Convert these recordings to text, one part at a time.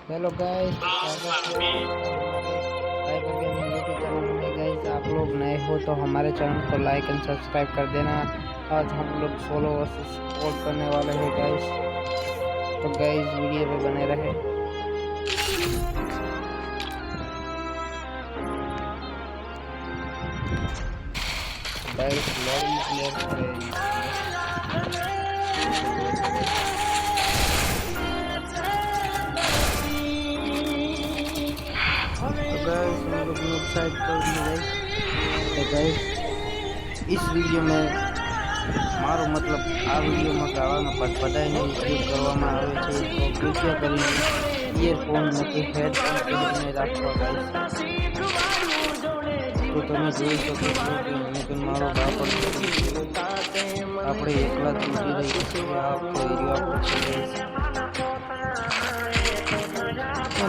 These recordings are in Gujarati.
हेलो गाइस, स्वागत है हमारे साइबर गेमिंग यूट्यूब चैनल में। गाइस, आप लोग नए हो तो हमारे चैनल को लाइक एंड सब्सक्राइब कर देना। आज हम लोग सोलो वर्सेस स्क्वाड करने वाले हैं गाइस, तो गाइस वीडियो पे बने रहे। गाइस लॉबी क्लियर करें। तो गाइस हम लोग ने डिसाइड कर दिया गाइस। तो गाइस इस वीडियो में મારો મતલબ આ વિડીયોમાં ગાવાનો બધાને ઉપયોગ કરવામાં આવે છે, તો કૃપયા કરીને ઇયરફોન નથી હેડફોન પહેરીને રાખવા ગાઈસ। તો તમે જોઈ શકો છો કે અમે પણ મારો બાપ આપણે એકલા જ ઉભી રહી છીએ આ એરિયા પર છે ગાઈસ।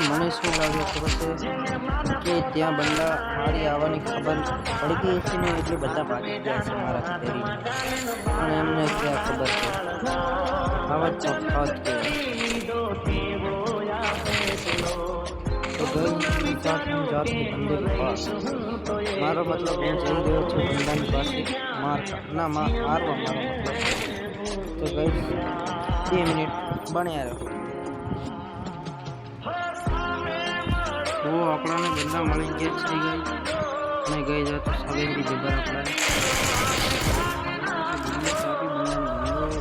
મને શું લાગે ખબર છે કે ત્યાં બંદા મારી આવવાની ખબર પડી ગઈ છે ને, એટલે બધા ભાગી ગયા છે મારા ડરીને, પણ એમને ક્યાં ખબર છે આવા તો ફાટ કે तो गई साथ हम जाते हैं बंदे के पास। मारो मतलब मैं चल गया छे बंदा के पास मार ना मारवा मारो मतलब। तो गई 2 मिनट बन्या रहो तो अपना ने बंदा मળી ગયા છે ગઈ मैं गई जा तो सवेरी जबर अपना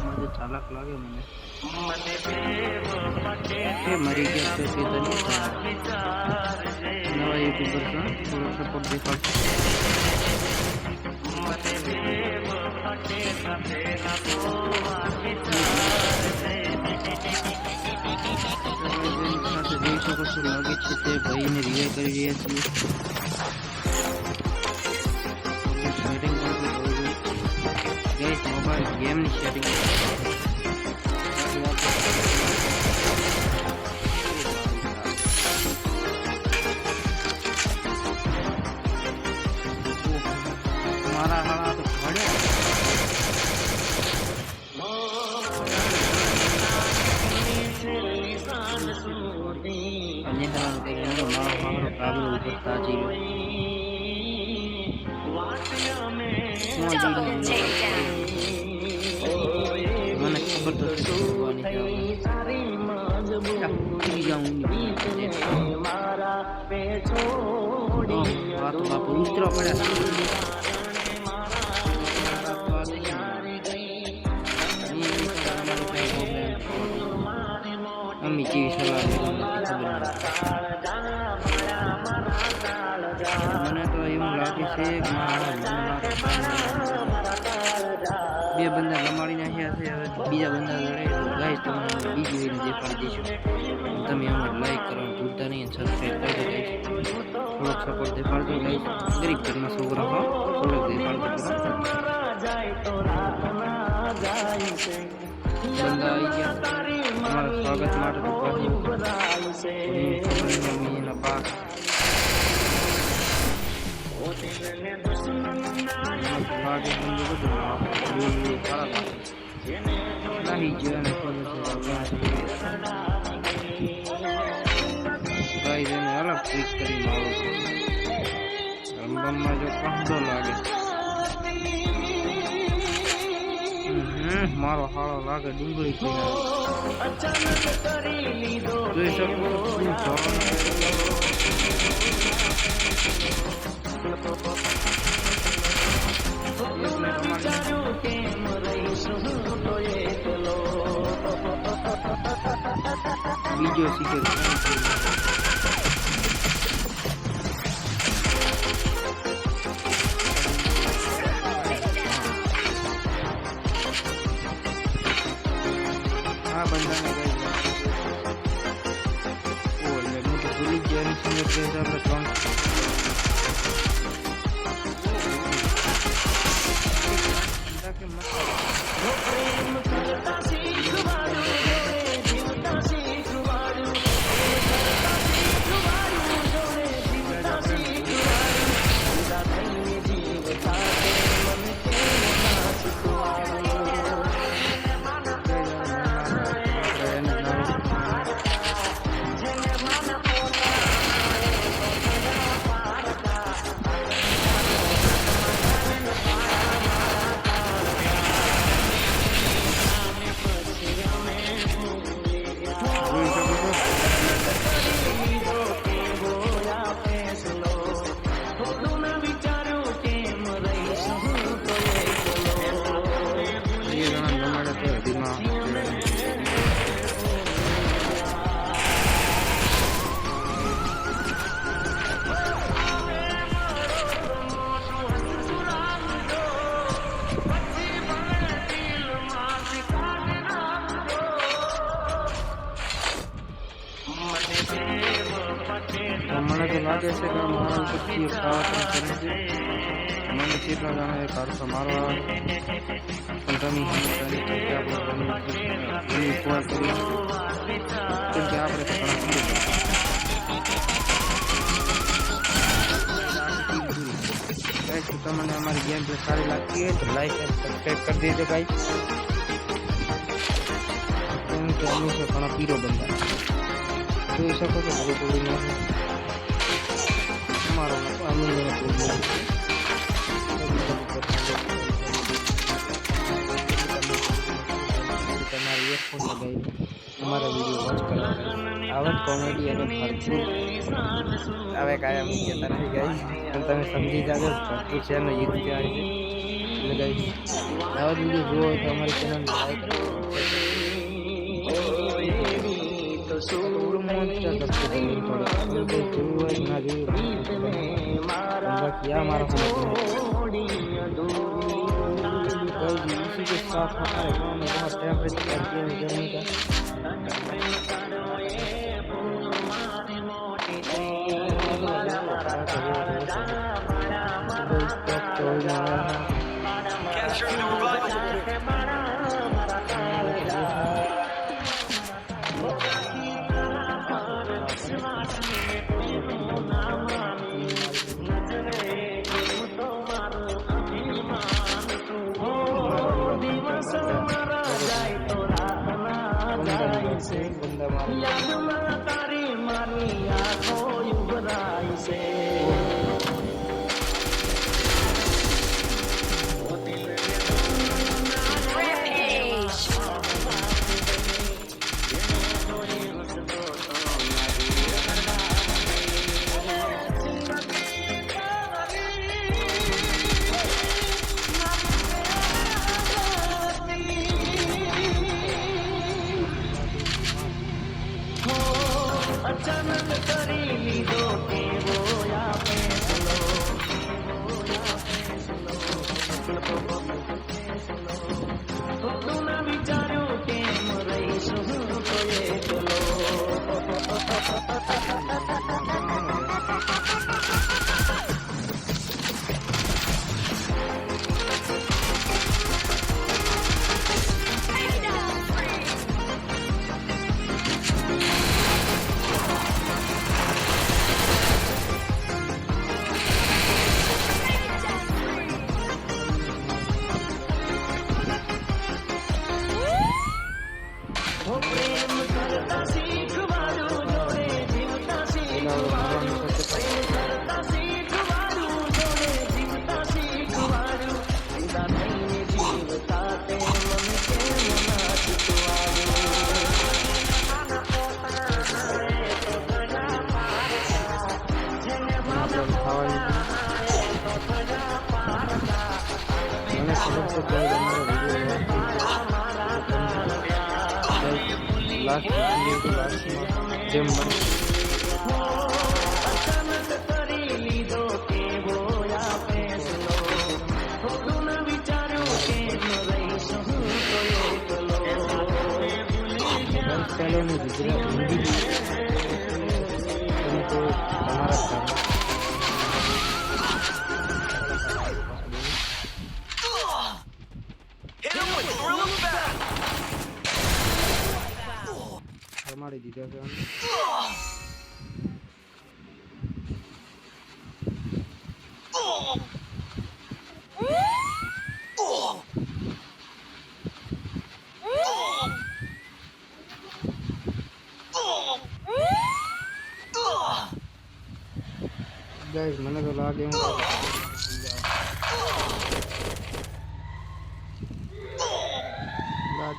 मुझे चालक लागे મને ये मरी गया तो सीधा नहीं नवा यूट्यूबर का थोड़ा सपोर्ट देखा જોઈ શકો છો લાગે છે તે ભાઈને રિવાઇવ કરી રહ્યા છીએ। સેટિંગ ગાઈસ મોબાઈલ ગેમની સેટિંગ મારા હાલા તો પડ્યા अन्य तरह के मारो काबिल उठता जी મને ખબર તો છે બાપુ ઉતરો પડ્યા મમ્મી જેવી સલાહ મને તો એવું લાગે છે કે બે બંદા રમાડી નાખ્યા છે, હવે બીજા બંદા લડે ગાઈસ તો બીજું એને દેખાડી દઈશું। તમે અમારે લાઈક કરવાનું ભૂલતા નહીં, સબસ્ક્રાઈબ કરજો ગાઈસ, થોડોક સપોર્ટ દેખાડજો ગાઈસ। ગરીબ ઘરના છોકરા હો થોડોક દેખાડજો। બંદા આવી ગયા તમારા સ્વાગત માટે તો કહ્યું મમ્મી એના પાક ભાગે બંદુ બધું ખરાબ નહીં જીવન ગાઈસ એને અલગ ટ્રીક કરી મારો રમવામાં જો કહદો લાગે મારો હાળો લાગે ડુંગળી જોઈ શકો બીજો શીખે આ બંદાને ગઈ ઓલે મોટો ભૂલી ગયા સમય કે આપણે ત્રણ મને તો લાગે છે કે મારા ઉપરથી એક કાવતરું કરે છે. મને કેટલા જણા એક હારસો મારવા આવે પણ તમે સમજતા નથી કે આપણે ઘણી કોલ કરી કેમ કે આપણે તો ઘણા ગાઈસ. તો તમને અમારી ગેમ પ્લે સારી લાગતી હોય તો લાઈક અને સબસ્ક્રાઈબ કરી દેજો ગાઈસ. કેમ કે અમે છે ઘણા પીરો બંદા જોઈ શકો છો બધું તોડીને અમારો અમે તમારા ઇયરફોન લગાવીને અમારા વિડીયો વોચ કરવા આવા જ કોમેડી અને ભરપૂર આવે કાયમ કહેતા નથી ગાઈસ પણ તમે સમજી જાજો ભરપૂર છે એનો યુદ્ધ કહેવાય છે. એટલે ગાઈસ આવા જ વિડીયો જોવો હોય તો અમારી ચેનલ લાઈક इसी के साथ हमारे गाँव में बहुत टेम्परेचर बढ़ती है गर्मी का. अचानक करी लीधो केवो या फैसलो તું ના વિચાર્યું કેમ રહીશું તો એકલો लास्ट જેમ ચાલોની ગુજરાત હિન્દી તમે તો તમારા મારી દીધા છે ગાઈસ મને તો લાગે હું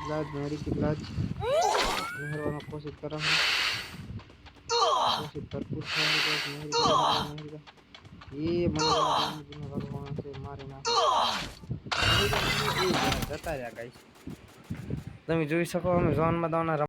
लाज मेरी की लाज मेहरबान कोशिश कर रहा हूँ कोशिश भरपूर ये भगवान से मारे ना जता રહ્યા ગાઈસ તમે જોઈ શકો અમે ઝોન માં દાવના